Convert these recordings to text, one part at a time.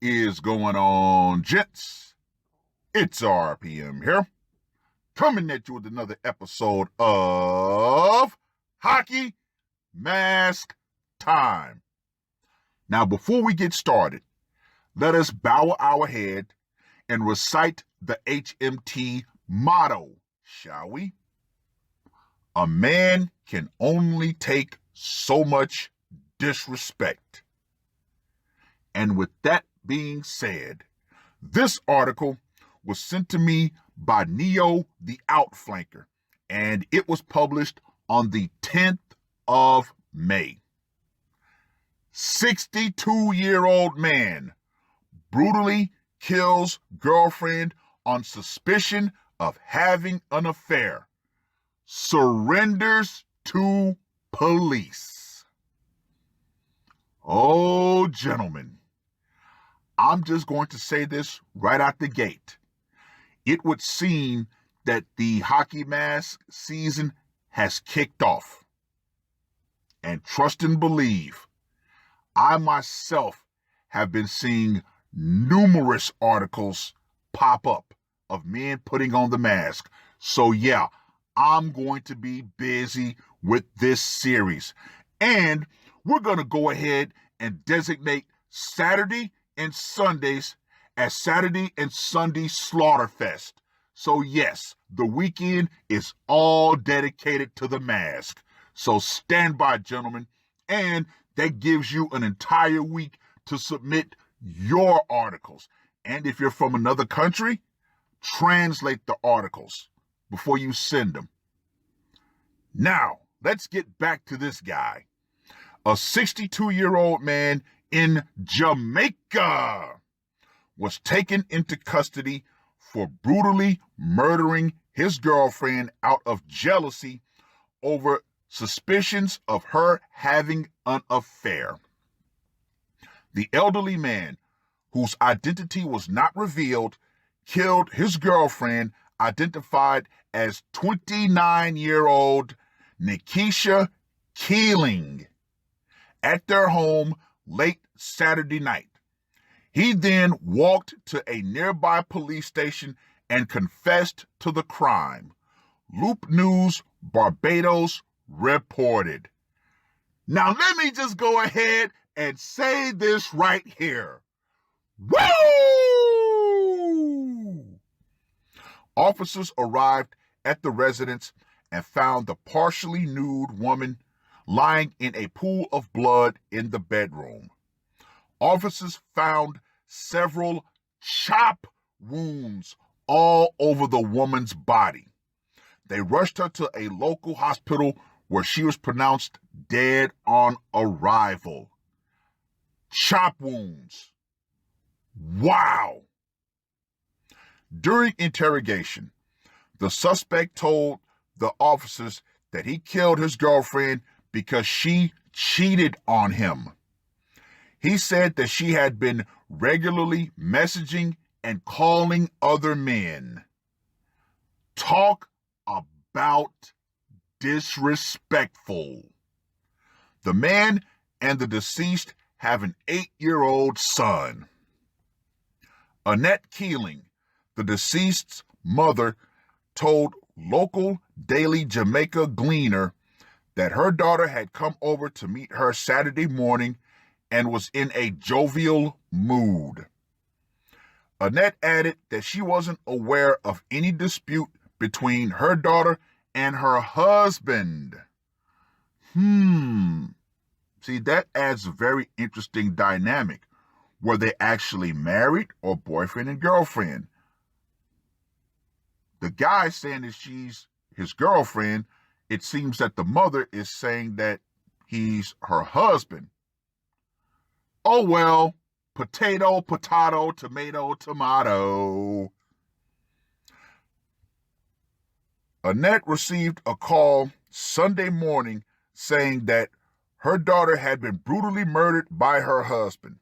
is going on, gents? It's RPM here, coming at you with another episode of Hockey Mask Time. Now, before we get started, let us bow our head and recite the HMT motto, shall we? A man can only take so much disrespect. And with that being said, this article was sent to me by Neo the Outflanker, and it was published on the 10th of May. 62-year-old man brutally kills girlfriend on suspicion of having an affair, surrenders to police. Oh, gentlemen, I'm just going to say this right out the gate. It would seem that the hockey mask season has kicked off. And trust and believe, I myself have been seeing numerous articles pop up of men putting on the mask. So yeah, I'm going to be busy with this series. And we're going to go ahead and designate Saturday and Sundays as Saturday and Sunday Slaughterfest. So yes, the weekend is all dedicated to the mask. So stand by, gentlemen, and that gives you an entire week to submit your articles. And if you're from another country, translate the articles before you send them. Now, let's get back to this guy. A 62-year-old man in Jamaica was taken into custody for brutally murdering his girlfriend out of jealousy over suspicions of her having an affair. The elderly man, whose identity was not revealed, killed his girlfriend, identified as 29-year-old Nikisha Keeling, at their home late Saturday night. He then walked to a nearby police station and confessed to the crime. Loop News Barbados reported. Now let me just go ahead and say this right here. Woo! Officers arrived at the residence and found the partially nude woman lying in a pool of blood in the bedroom. Officers found several chop wounds all over the woman's body. They rushed her to a local hospital where she was pronounced dead on arrival. Chop wounds. Wow. During interrogation, the suspect told the officers that he killed his girlfriend because she cheated on him. He said that she had been regularly messaging and calling other men. Talk about disrespectful. The man and the deceased have an 8-year-old son. Annette Keeling, the deceased's mother, told local Daily Jamaica Gleaner that her daughter had come over to meet her Saturday morning and was in a jovial mood. Annette added that she wasn't aware of any dispute between her daughter and her husband. See, that adds a very interesting dynamic. Were they actually married or boyfriend and girlfriend? The guy saying that she's his girlfriend, it seems that the mother is saying that he's her husband. Oh well, potato, potato, tomato, tomato. Annette received a call Sunday morning saying that her daughter had been brutally murdered by her husband.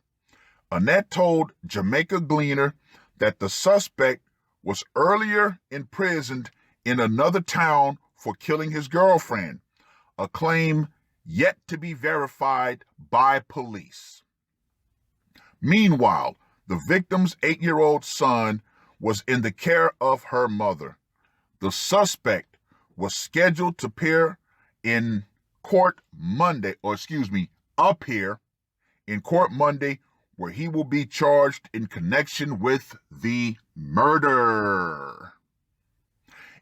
Annette told Jamaica Gleaner that the suspect was earlier imprisoned in another town for killing his girlfriend, a claim yet to be verified by police. Meanwhile, The victim's 8-year-old son was in the care of her mother. The suspect was scheduled to appear in court Monday, appear in court Monday, where he will be charged in connection with the murder.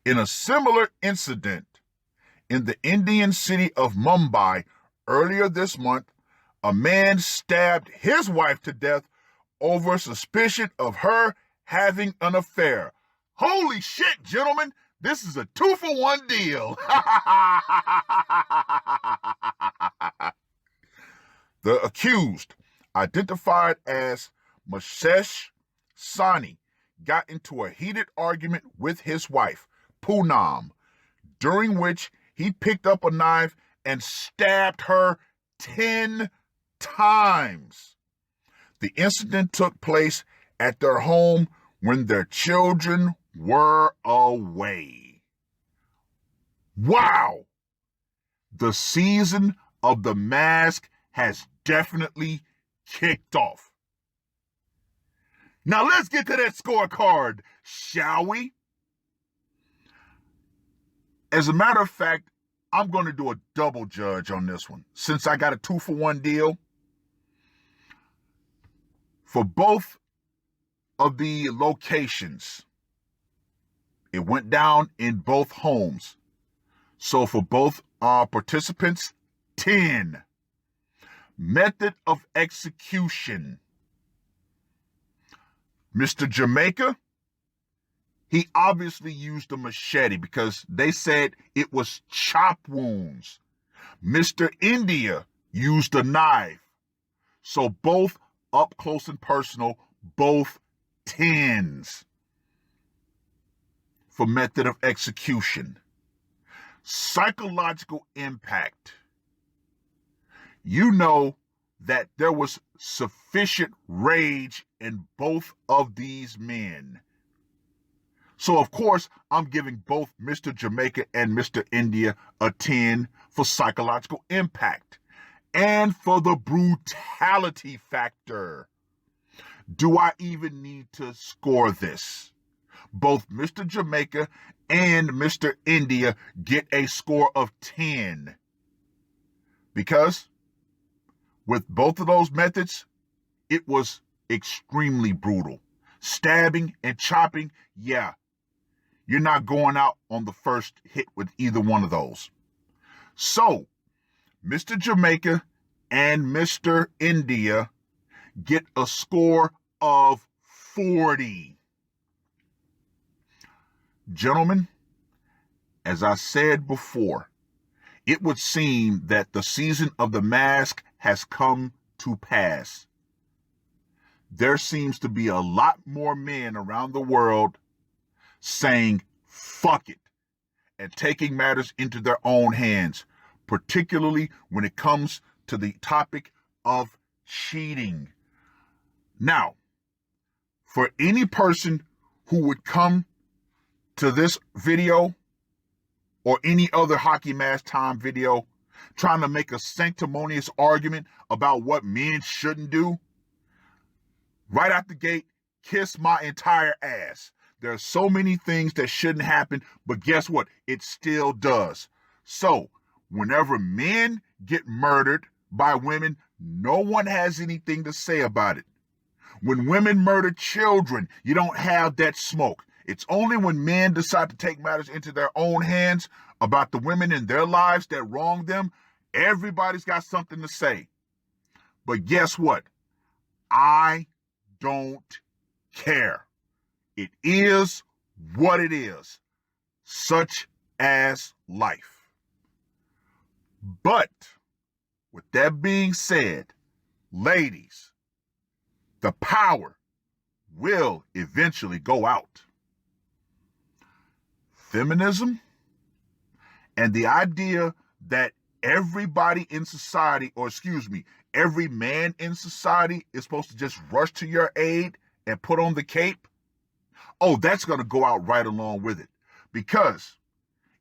In a similar incident in the Indian city of Mumbai earlier this month, a man stabbed his wife to death over suspicion of her having an affair. Holy shit, gentlemen, this is a 2-for-1 deal. The accused, identified as Mashesh Sani, got into a heated argument with his wife, Poonam, during which he picked up a knife and stabbed her 10 times. The incident took place at their home when their children were away. Wow! The season of The Mask has definitely kicked off. Now let's get to that scorecard, shall we? As a matter of fact, I'm going to do a double judge on this one, since I got a 2-for-1 deal. For both of the locations, it went down in both homes. So for both participants, 10. Method of execution. Mr. Jamaica, he obviously used a machete because they said it was chop wounds. Mr. India used a knife. So both up close and personal, both 10s for method of execution. Psychological impact. You know that there was sufficient rage in both of these men. So, of course, I'm giving both Mr. Jamaica and Mr. India a 10 for psychological impact and for the brutality factor. Do I even need to score this? Both Mr. Jamaica and Mr. India get a score of 10 because with both of those methods, it was extremely brutal. Stabbing and chopping, yeah, you're not going out on the first hit with either one of those. So, Mr. Jamaica and Mr. India get a score of 40. Gentlemen, as I said before, it would seem that the season of The Mask has come to pass. There seems to be a lot more men around the world saying, fuck it, and taking matters into their own hands, particularly when it comes to the topic of cheating. Now, for any person who would come to this video or any other Hockey Mask Time video trying to make a sanctimonious argument about what men shouldn't do, right out the gate, kiss my entire ass. There are so many things that shouldn't happen, but guess what? It still does. So, whenever men get murdered by women, no one has anything to say about it. When women murder children, you don't have that smoke. It's only when men decide to take matters into their own hands about the women in their lives that wrong them, everybody's got something to say. But guess what? I don't care. It is what it is, such as life. But with that being said, ladies, the power will eventually go out. Feminism and the idea that everybody in society, every man in society is supposed to just rush to your aid and put on the cape, oh, that's going to go out right along with it, because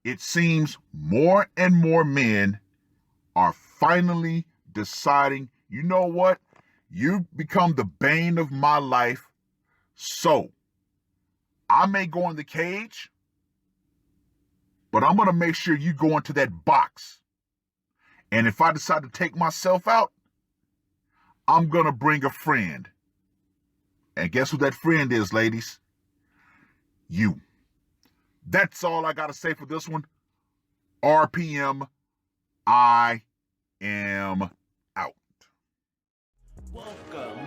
it seems more and more men are finally deciding, you know what? You become the bane of my life. So I may go in the cage, but I'm going to make sure you go into that box. And if I decide to take myself out, I'm going to bring a friend. And guess who that friend is, ladies? You. That's all I got to say for this one. RPM, I am out.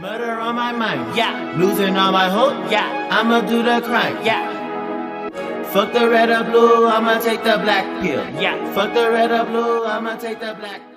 Murder on my mind, yeah. Losing all my hope, yeah. I'ma do the crime, yeah. Fuck the red or blue, I'ma take the black pill, yeah. Fuck the red or blue, I'ma take the black pill.